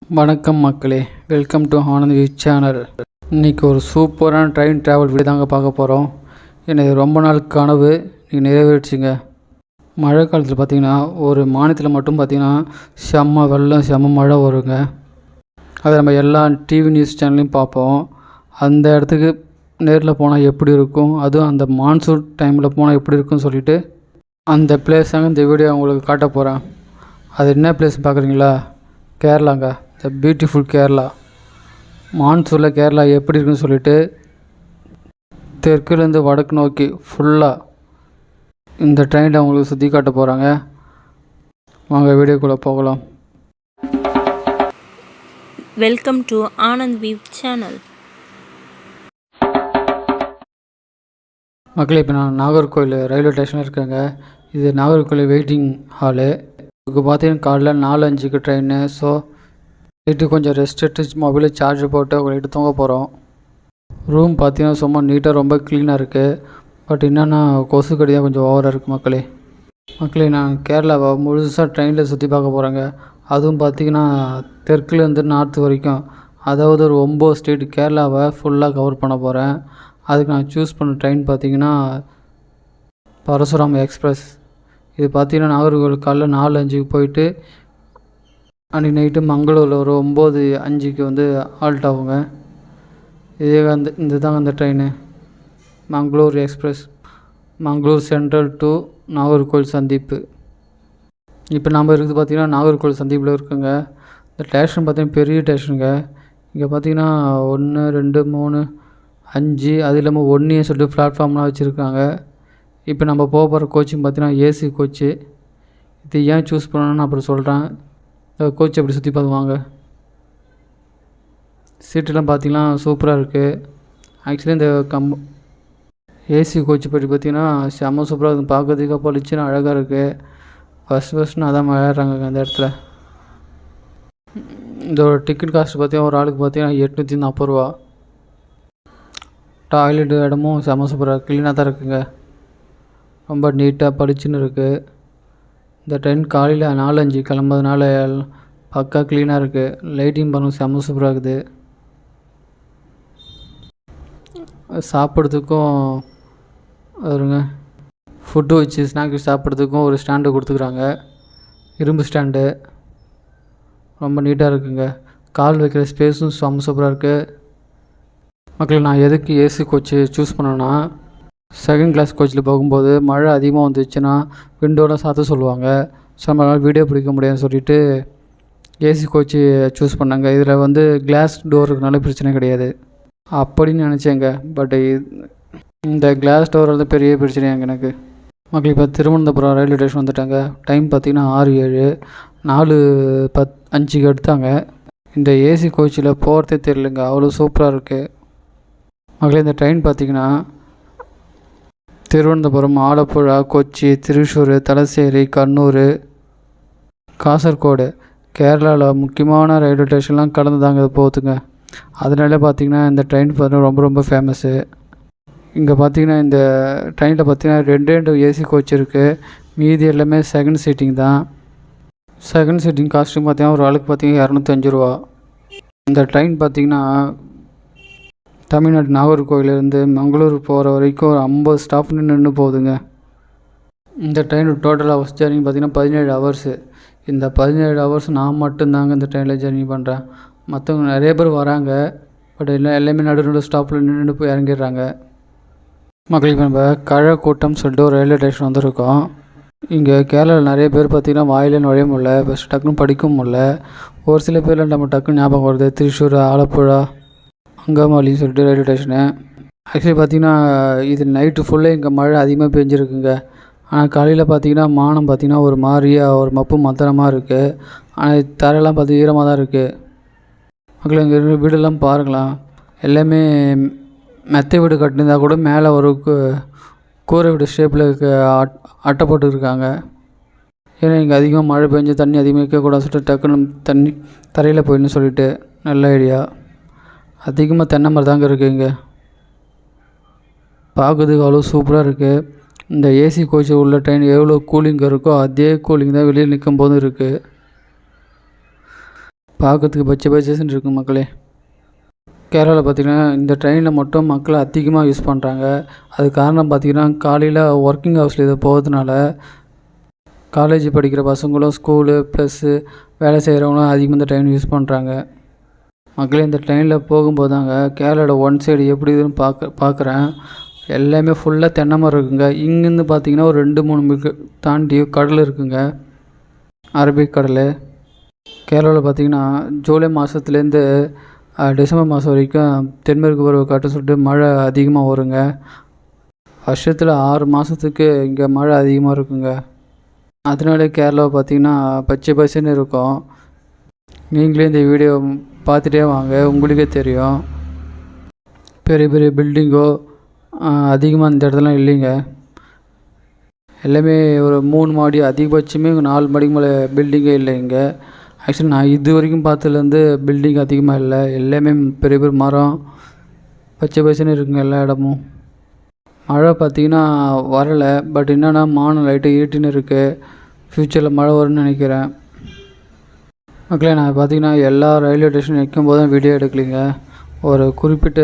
வணக்கம் மக்களே, welcome to Anand view channel. இன்றைக்கி ஒரு சூப்பரான ட்ரெயின் ட்ராவல் வீடியோ தாங்க பார்க்க போகிறோம். எனக்கு ரொம்ப நாள் கனவு இன்றைக்கி நிறைவேறிச்சுங்க. மழை காலத்தில் பார்த்திங்கன்னா ஒரு மாநிலத்தில் மட்டும் பார்த்திங்கன்னா செம்ம வெள்ளம் செம்ம மழை வருங்க. அதை நம்ம எல்லா டிவி நியூஸ் சேனல்லையும் பார்ப்போம். அந்த இடத்துக்கு நேரில் போனால் எப்படி இருக்கும், அதுவும் அந்த மான்சூன் டைமில் போனால் எப்படி இருக்குன்னு சொல்லிவிட்டு அந்த பிளேஸாங்க இந்த வீடியோ உங்களுக்கு காட்ட போகிறேன். அது என்ன பிளேஸ் பார்க்குறீங்களா? கேரளாங்க, த பியூட்டிஃபுல் கேரளா. மான்சூனில் கேரளா எப்படி இருக்குன்னு சொல்லிட்டு தெற்குலேருந்து வடக்கு நோக்கி ஃபுல்லாக இந்த ட்ரெயினில் அவங்களுக்கு சுற்றி காட்ட போகிறாங்க. வாங்க வீடியோக்குள்ளே போகலாம். Welcome to Anand view channel. மக்களே, இப்போ நான் நாகர்கோவில் ரயில்வே ஸ்டேஷனில் இருக்கேங்க. இது நாகர்கோவில் வெயிட்டிங் ஹாலு. இப்போ பார்த்தீங்கன்னா காலைல 4:05க்கு ட்ரெயின்னு. ஸோ நைட்டு கொஞ்சம் ரெஸ்ட் எடுத்து மொபைலில் சார்ஜ் போட்டு நைட்டு தூங்க போகிறோம். ரூம் பார்த்தீங்கன்னா சும்மா நீட்டாக ரொம்ப க்ளீனாக இருக்குது. பட் என்னென்னா கொசு கடி தான் கொஞ்சம் ஓவராக இருக்குது. மக்களே நான் கேரளாவை முழுசாக ட்ரெயினில் சுற்றி பார்க்க போகிறேங்க. அதுவும் பார்த்திங்கன்னா தெற்குலேருந்து நார்த்து வரைக்கும், அதாவது ஒரு 9 ஸ்டேட் கேரளாவை ஃபுல்லாக கவர் பண்ண போகிறேன். அதுக்கு நான் சூஸ் பண்ண ட்ரெயின் பார்த்திங்கன்னா பரசுராம் எக்ஸ்பிரஸ். இது பார்த்திங்கன்னா நாகர்கோவில் காலைல 4:05க்கு போயிட்டு அன்றைக்கி நைட்டு மங்களூரில் ஒரு 9:05க்கு வந்து ஆல்ட் ஆகுங்க. இதே இந்த தாங்க அந்த train Mangalore express, Mangalore central to Nagercoil சந்திப்பு. இப்போ நம்ம இருக்குது பார்த்திங்கன்னா நாகர்கோவில் சந்திப்பில் இருக்குங்க. இந்த ஸ்டேஷன் பார்த்திங்கன்னா பெரிய ஸ்டேஷனுங்க. இங்கே பார்த்திங்கன்னா 1 2 3 5 அது இல்லாமல் 1 சொல்லிட்டு பிளாட்ஃபார்ம்லாம் வச்சுருக்காங்க. இப்போ நம்ம போகிற கோச்சிங் பார்த்திங்கன்னா ஏசி கோச்சு. இது ஏன் சூஸ் பண்ணணும்னு அப்புறம் சொல்கிறேன். இந்த கோச் எப்படி சுற்றி பார்த்துவாங்க. சீட்டெல்லாம் பார்த்திங்கன்னா சூப்பராக இருக்குது. ஆக்சுவலி இந்த ஏசி கோச் பற்றி பார்த்திங்கன்னா செம்ம சூப்பராக இருக்குது. பார்க்கறதுக்கு பளிச்சுன்னு அழகாக இருக்குது. ஃபஸ்ட்டு அதான் விளையாடுறாங்க அந்த இடத்துல. இதோட டிக்கெட் காஸ்ட் பார்த்திங்கன்னா ஒரு ஆளுக்கு பார்த்திங்கன்னா 840 ரூபா. டாய்லெட் இடமும் செம்ம சூப்பராக க்ளீனாக தான் இருக்குங்க. ரொம்ப நீட்டாக பளிச்சுன்னு இருக்குது. இந்த ட்ரெயின் காலையில் 4:05 கிளம்புறதுனால பக்கா க்ளீனாக இருக்குது. லைட்டிங் பண்ண செம்ம சூப்பராக இருக்குது. சாப்பிட்றதுக்கும் வருங்க, ஃபுட்டு வச்சு ஸ்நாக்ஸ் சாப்பிட்றதுக்கும் ஒரு ஸ்டாண்டு கொடுத்துக்குறாங்க, இரும்பு ஸ்டாண்டு. ரொம்ப நீட்டாக இருக்குங்க. கால் வைக்கிற ஸ்பேஸும் செம்ம சூப்பராக இருக்குது. மக்கள், நான் எதுக்கு ஏசி கோச்சு சூஸ் பண்ணேன்னா, செகண்ட் கிளாஸ் கோச்சில் போகும்போது மழை அதிகமாக வந்துச்சுன்னா விண்டோலாம் சாத்த சொல்லுவாங்க. ஸோ நம்மளால் வீடியோ பிடிக்க முடியாதுன்னு சொல்லிவிட்டு ஏசி கோச்சு சூஸ் பண்ணாங்க. இதில் வந்து கிளாஸ் டோர் இருக்கனால பிரச்சனை கிடையாது அப்படின்னு நினச்சேங்க. பட் இந்த கிளாஸ் டோர் வந்து பெரிய பிரச்சனையாங்க எனக்கு. மக்கள், இப்போ திருவனந்தபுரம் ரயில்வே ஸ்டேஷன் வந்துட்டாங்க. டைம் பார்த்திங்கன்னா 6:07. 4:05க்கு எடுத்தாங்க. இந்த ஏசி கோச்சில் போகிறதே தெரியலங்க, அவ்வளோ சூப்பராக இருக்குது. மக்களே, இந்த ட்ரெயின் பார்த்திங்கன்னா திருவனந்தபுரம், ஆலப்புழா, கொச்சி, திருச்சூர், தலசேரி, கண்ணூர், காசர்கோடு, கேரளாவில் முக்கியமான ரயில்வே ஸ்டேஷன்லாம் கடந்து தாங்க போகுதுங்க. அதனால பார்த்திங்கன்னா இந்த ட்ரெயின் பார்த்திங்கன்னா ரொம்ப ரொம்ப ஃபேமஸ்ஸு. இங்கே பார்த்திங்கன்னா இந்த ட்ரெயினில் பார்த்திங்கன்னா 2 ஏசி கோச் இருக்குது. மீதி எல்லாமே செகண்ட் சீட்டிங் தான். செகண்ட் சீட்டிங் காஸ்ட்யூம் பார்த்திங்கன்னா ஒரு ஆளுக்கு பார்த்திங்கன்னா 205 ரூபா. இந்த ட்ரெயின் பார்த்திங்கன்னா தமிழ்நாடு நாகர்கோவிலேருந்து மங்களூர் போகிற வரைக்கும் ஒரு 50 ஸ்டாப் நின்று போகுதுங்க. இந்த ட்ரெயின் டோட்டல் ஹவர்ஸ் ஜர்னி பார்த்திங்கன்னா 17 ஹவர்ஸு. இந்த 17 ஹவர்ஸ் நான் மட்டும்தாங்க இந்த ட்ரெயினில் ஜர்னி பண்ணுறேன். மற்றவங்க நிறைய பேர் வராங்க. பட் எல்லாமே நடு ஸ்டாப்பில் நின்று போய் இறங்கிடுறாங்க. மக்களுக்கு நம்ம கழக்கூட்டம் சொல்லிட்டு ஒரு ரயில்வே ஸ்டேஷன் வந்துருக்கோம். இங்கே கேரளாவில் நிறைய பேர் பார்த்திங்கன்னா வாயிலே நுழைய முடியல, பஸ் டக்குன்னு படிக்கவும் முடியல. ஒரு சில பேரில் நம்ம டக்குன்னு ஞாபகம் வருது, திருச்சூர், ஆலப்புழா, அங்கமாலின்னு சொல்லிட்டு ரயில்வே ஸ்டேஷனு. ஆக்சுவலி பார்த்திங்கன்னா இது நைட்டு ஃபுல்லாக இங்கே மழை அதிகமாக பெஞ்சிருக்குங்க. ஆனால் காலையில் பார்த்திங்கன்னா மானம் பார்த்திங்கன்னா ஒரு மாதிரியாக ஒரு மப்பு மத்தனமாக இருக்குது. ஆனால் தரையெல்லாம் பார்த்து ஈரமாக தான் இருக்குது. மக்கள், இங்கே இருக்கிற வீடெல்லாம் பாருங்களாம், எல்லாமே மெத்தை வீடு கட்டினதா கூட மேலே ஒரு கூரை வீடு ஷேப்பில் அட்டை போட்டுருக்காங்க. ஏன்னா இங்கே அதிகமாக மழை பெஞ்சு தண்ணி அதிகமாக இருக்கக்கூடாது சொல்லிட்டு டக்குன்னு தண்ணி தரையில் போயிடணும்னு சொல்லிட்டு நல்ல ஐடியா. அதிகமாக தென்னை மரம் தாங்க இருக்குது இங்கே. பார்க்குறதுக்கு அவ்வளோ சூப்பராக இருக்குது. இந்த ஏசி கோச்சு உள்ள ட்ரெயின் எவ்வளோ கூலிங் இருக்கோ அதே கூலிங் தான் வெளியில் நிற்கும் போதும் இருக்குது. பார்க்கறதுக்கு பச்சை பச்சேன்னு இருக்கும் மக்களே. கேரளாவில் பார்த்திங்கன்னா இந்த ட்ரெயினில் மட்டும் மக்கள் அதிகமாக யூஸ் பண்ணுறாங்க. அது காரணம் பார்த்திங்கன்னா காலையில் ஒர்க்கிங் ஹவர்ஸில் இதை போகிறதுனால காலேஜ் படிக்கிற பசங்களும் ஸ்கூலு ப்ளஸ்ஸு வேலை செய்கிறவங்களும் அதிகமாக இந்த ட்ரெயின் யூஸ் பண்ணுறாங்க. மக்களே இந்த ட்ரெயினில் போகும்போது தாங்க கேரளாவோட ஒன் சைடு எப்படி இதுன்னு பார்க்குறேன். எல்லாமே ஃபுல்லாக தென்னை மரம் இருக்குங்க. இங்கேருந்து பார்த்திங்கன்னா ஒரு 2-3 தாண்டி கடல் இருக்குங்க, அரபிக் கடல். கேரளாவில் பார்த்திங்கன்னா ஜூலை மாதத்துலேருந்து டிசம்பர் மாதம் வரைக்கும் தென்மேற்கு பருவ காற்று சொல்லிட்டு மழை அதிகமாக வருங்க. வருஷத்தில் 6 மாதத்துக்கு இங்கே மழை அதிகமாக இருக்குங்க. அதனால கேரளாவை பார்த்திங்கன்னா பச்சை பசேன்னு இருக்கும். நீங்களே இந்த வீடியோ பார்த்துட்டே வாங்க, உங்களுக்கே தெரியும். பெரிய பெரிய பில்டிங்கோ அதிகமாக இந்த இடத்துலாம் இல்லைங்க. எல்லாமே ஒரு 3 மாடி, அதிகபட்சமே 4 மாடிக்கு மேலே பில்டிங்கே இல்லை இங்கே. ஆக்சுவலி நான் இது வரைக்கும் பார்த்ததுலேருந்து பில்டிங் அதிகமாக இல்லை. எல்லாமே பெரிய பெரிய மரம் பச்சை பசேன்னு இருக்குங்க எல்லா இடமும். மழை பார்த்திங்கன்னா வரலை, பட் என்னென்னா மானம் லைட்டாக இருட்டின்னு இருக்குது. ஃப்யூச்சரில் மழை வரும்னு நினைக்கிறேன். மக்களே நான் பார்த்திங்கன்னா எல்லா ரயில்வே ஸ்டேஷன் நிற்கும் போது தான் வீடியோ எடுக்கலைங்க. ஒரு குறிப்பிட்ட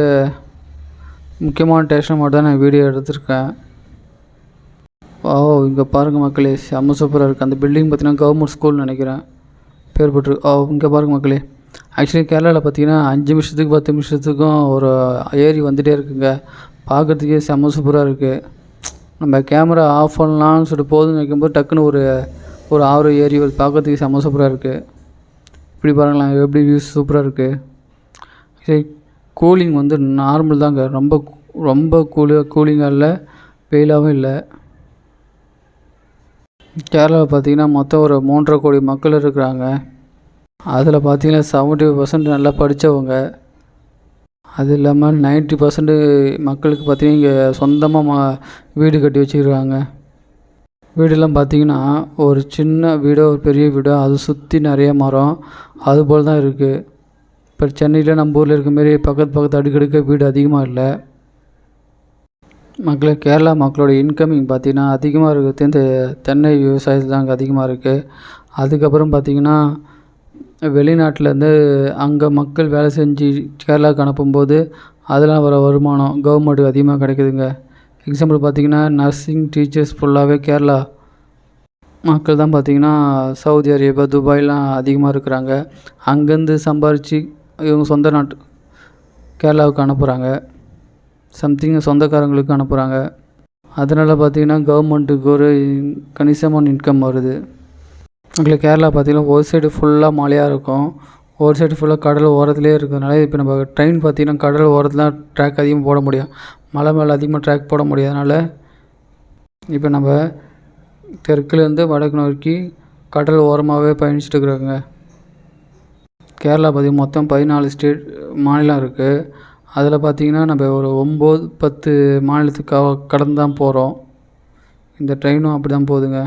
முக்கியமான ஸ்டேஷன் மட்டும் தான் நான் வீடியோ எடுத்திருக்கேன். இங்கே பாருங்கள் மக்களே, செம்ம சூப்பராக இருக்குது. அந்த பில்டிங் பார்த்திங்கன்னா கவர்மெண்ட் ஸ்கூல்னு நினைக்கிறேன், பேர் போட்டு. இங்கே பாருங்கள் மக்களே, ஆக்சுவலி கேரளாவில் பார்த்திங்கன்னா 5 நிமிஷத்துக்கு 10 நிமிஷத்துக்கும் ஒரு ஏரி வந்துகிட்டே இருக்குங்க. பார்க்குறதுக்கே செம்ம சூப்பராக இருக்குது. நம்ம கேமரா ஆஃப் பண்ணலான்னு சொல்லிட்டு போதுன்னு வைக்கும்போது டக்குன்னு ஒரு ஆறு ஏரி பார்க்குறதுக்கு செம்ம சூப்பராக இருக்குது. இப்படி பாருங்களேன் எப்படி வியூஸ் சூப்பராக இருக்குது. சரி, கூலிங் வந்து நார்மல் தாங்க, ரொம்ப கூலிங்காக இல்லை, வெயிலாகவும் இல்லை. கேரளாவில் பார்த்திங்கன்னா மொத்தம் ஒரு 3.5 கோடி மக்கள் இருக்கிறாங்க. அதில் பார்த்திங்கன்னா 70% நல்லா படித்தவங்க. அது இல்லாமல் 90% மக்களுக்கு பார்த்திங்கன்னா இங்கே சொந்தமாக வீடு கட்டி வச்சுருக்காங்க. வீடெல்லாம் பார்த்திங்கன்னா ஒரு சின்ன வீடோ ஒரு பெரிய வீடோ அது சுற்றி நிறைய மரம் அதுபோல் தான் இருக்குது. இப்போ சென்னையில் நம்ம ஊரில் இருக்க மாரி பக்கத்து அடுக்கடுக்க வீடு அதிகமாக இல்லை. கேரளா மக்களோட இன்கமிங் பார்த்திங்கன்னா அதிகமாக இருக்கிறது இந்த தென்னை விவசாயத்தில் தான் அங்கே அதிகமாக இருக்குது. அதுக்கப்புறம் பார்த்திங்கன்னா வெளிநாட்டிலேருந்து அங்கே மக்கள் வேலை செஞ்சு கேரளாவுக்கு அனுப்பும்போது அதெல்லாம் வர வருமானம் கவர்மெண்ட்டுக்கு அதிகமாக கிடைக்குதுங்க. எக்ஸாம்பிள் பார்த்திங்கன்னா நர்சிங் டீச்சர்ஸ் ஃபுல்லாகவே கேரளா மக்கள் தான். பார்த்திங்கன்னா சவுதி அரேபியா, துபாய்லாம் அதிகமாக இருக்கிறாங்க. அங்கேருந்து சம்பாரித்து இவங்க சொந்த நாட்டு கேரளாவுக்கு அனுப்புகிறாங்க, சம்திங் சொந்தக்காரங்களுக்கு அனுப்புகிறாங்க. அதனால் பார்த்திங்கன்னா கவர்மெண்ட்டுக்கு ஒரு கணிசமான இன்கம் வருது. கேரளா பார்த்திங்கன்னா ஒரு சைடு ஃபுல்லாக மலையாக இருக்கும், ஒரு சைடு ஃபுல்லாக கடல் ஓரத்துலேயே இருக்கிறதுனால இப்போ நம்ம ட்ரெயின் பார்த்திங்கன்னா கடல் ஓரத்தில் தான் ட்ராக் அதிகமாக போட முடியும், மலை மேலே அதிகமாக ட்ராக் போட முடியாதனால இப்போ நம்ம தெற்குலேருந்து வடக்கு நோக்கி கடல் ஓரமாகவே பயணிச்சுட்டு இருக்கிறாங்க. கேரளா பார்த்திங்கன்னா மொத்தம் 14 மாநிலம் இருக்குது. அதில் பார்த்திங்கன்னா நம்ம ஒரு 9-10 மாநிலத்துக்கு கடந்து தான் போகிறோம். இந்த ட்ரெயினும் அப்படி தான் போகுதுங்க.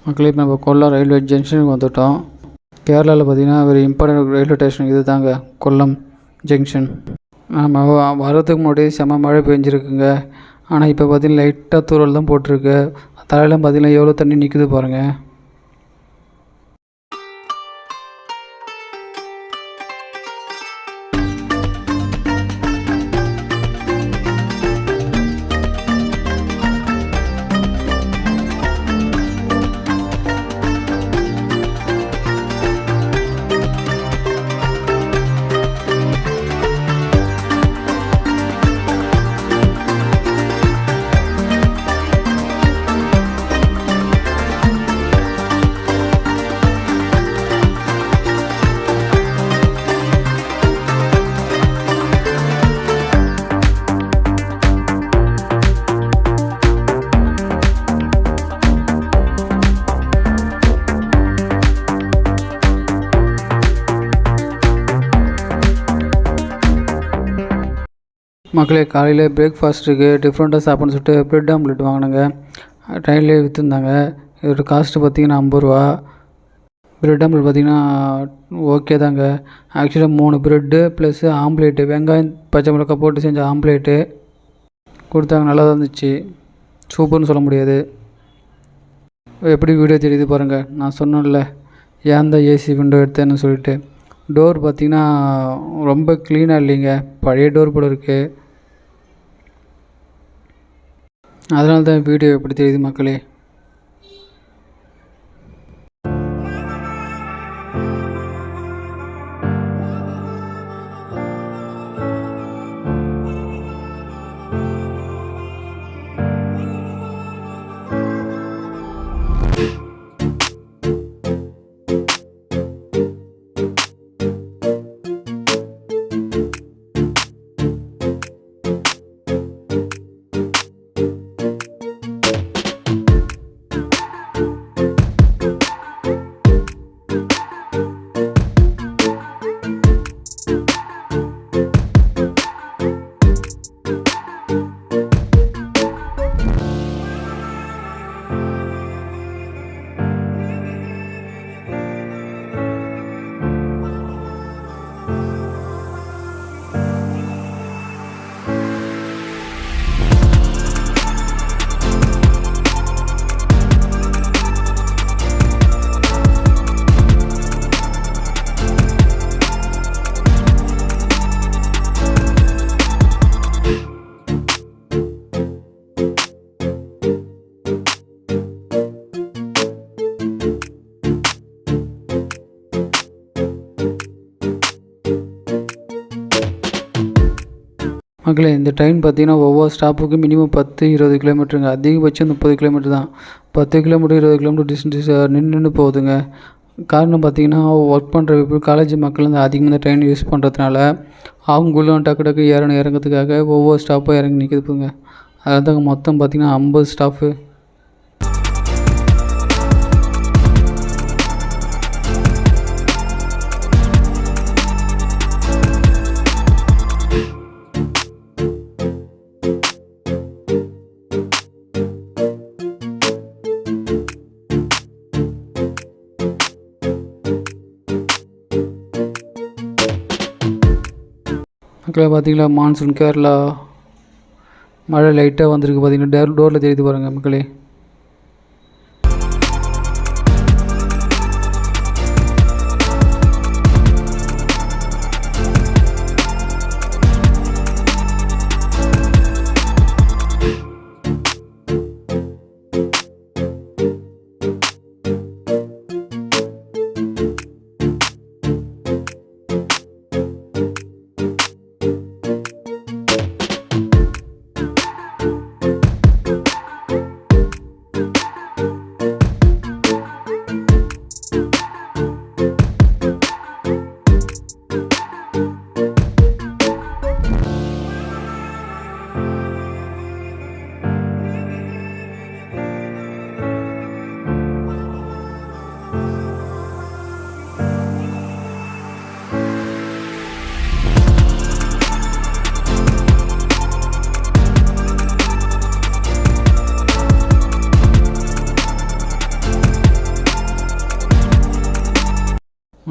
மக்களே இப்போ நம்ம கொல்லம் ரயில்வே ஜங்ஷனுக்கு வந்துவிட்டோம். கேரளாவில் பார்த்திங்கன்னா ஒரு இம்பார்ட்டன்ட் ரயில்வே ஸ்டேஷன் இது தாங்க, கொல்லம் ஜங்ஷன். நம்ம வர்றதுக்கு முன்னாடி செம்ம மழை பெஞ்சிருக்குங்க. ஆனால் இப்போ பார்த்திங்கன்னா லைட்டாக தூறல் தான் போட்டிருக்கு. தலையெல்லாம் பார்த்திங்கன்னா எவ்வளோ தண்ணி நிற்குது பாருங்கள். மக்களே காலையில் பிரேக்ஃபாஸ்ட்டுக்கு டிஃப்ரெண்ட்டாக சாப்பிட்ணுன்னு சொல்லிட்டு ப்ரெட் ஆம்லெட் வாங்கினாங்க. ட்ரெயின்லேயே விற்றுருந்தாங்க. இதோட காஸ்ட்டு பார்த்திங்கன்னா 50 ரூபா. ப்ரெட் ஆம்லெட் பார்த்திங்கன்னா ஓகே தாங்க. ஆக்சுவலாக 3 ப்ரெட்டு ப்ளஸ் ஆம்லேட்டு, வெங்காயம் பச்சை மிளகாய் போட்டு செஞ்ச ஆம்லேட்டு கொடுத்தாங்க. நல்லா தான் இருந்துச்சு, சூப்பர்னு சொல்ல முடியாது. எப்படி வீடியோ தெரியுது பாருங்கள். நான் சொன்னேன்ல ஏன் தான் ஏசி விண்டோ எடுத்தேன்னு சொல்லிட்டு. டோர் பார்த்திங்கன்னா ரொம்ப க்ளீனாக இல்லைங்க, பழைய டோர் போல இருக்குது. அதனால தான் வீடியோ எப்படி தெரியுது மக்களே. மக்களே இந்த ட்ரெயின் பார்த்திங்கன்னா ஒவ்வொரு ஸ்டாப்புக்கும் மினிமம் 10-20 கிலோமீட்டருங்க, அதிகபட்சம் 30 கிலோமீட்டர் தான். 10 கிலோமீட்டர் 20 கிலோமீட்டர் டிஸ்டன்ஸ் நின்று போகுதுங்க. காரணம் பார்த்திங்கன்னா ஒர்க் பண்ணுற இப்போ காலேஜ் மக்கள் வந்து அதிகமாக இந்த ட்ரெயின் யூஸ் பண்ணுறதுனால அவங்களும் டக்கு டக்கு இறங்கிறதுக்காக ஒவ்வொரு ஸ்டாப்பாக இறங்கி நிற்கிதுங்க. அதாங்க மொத்தம் பார்த்திங்கன்னா 50 ஸ்டாஃபு. மக்களே பார்த்திங்களா, மான்சூன் கேரளா மழை லைட்டாக வந்திருக்கு. பார்த்திங்கன்னா டோரில் தெரியுது பாருங்கள் மக்களே.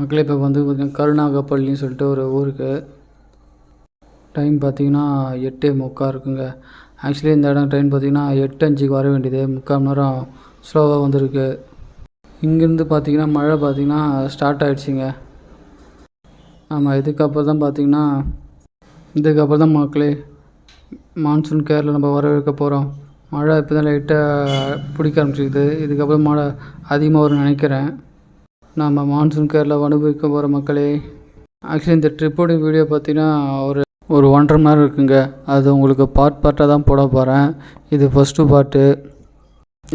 மக்களே இப்போ வந்து பார்த்திங்கன்னா கருணாகப்பள்ளின்னு சொல்லிட்டு ஒரு ஊருக்கு டைம் பார்த்திங்கன்னா 8:45 இருக்குங்க. ஆக்சுவலி இந்த இடம் ட்ரெயின் பார்த்திங்கன்னா 8:05க்கு வர வேண்டியது, 3/4 மணி நேரம் ஸ்லோவாக வந்திருக்கு. இங்கேருந்து பார்த்திங்கன்னா மழை பார்த்திங்கன்னா ஸ்டார்ட் ஆகிடுச்சிங்க. ஆமாம், இதுக்கப்புறம் தான் மக்களே மான்சூன் கேரளா நம்ம வரவேற்க போகிறோம். மழை இப்போ தான் லைட்டாக பிடிக்க ஆரம்பிச்சிருக்குது. இதுக்கப்புறம் மழை அதிகமாக வரும்னு நினைக்கிறேன். நம்ம மான்சூன் கேரளா அனுபவிக்க போகிற மக்களே. ஆக்சுவலி இந்த ட்ரிப்போட வீடியோ பார்த்தீங்கன்னா ஒரு 1.5 மணி நேரம் இருக்குங்க. அது உங்களுக்கு பார்ட்டாக தான் போட போகிறேன். இது ஃபஸ்ட்டு பார்ட்டு,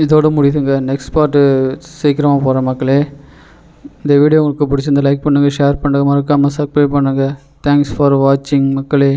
இதோடு முடியுதுங்க. நெக்ஸ்ட் பார்ட்டு சீக்கிரமாக போகிறேன் மக்களே. இந்த வீடியோ உங்களுக்கு பிடிச்சிருந்தா லைக் பண்ணுங்கள், ஷேர் பண்ணுங்கள், மறக்காமல் சப்ஸ்கிரைப் பண்ணுங்கள். தேங்க்ஸ் ஃபார் வாட்சிங் மக்களே.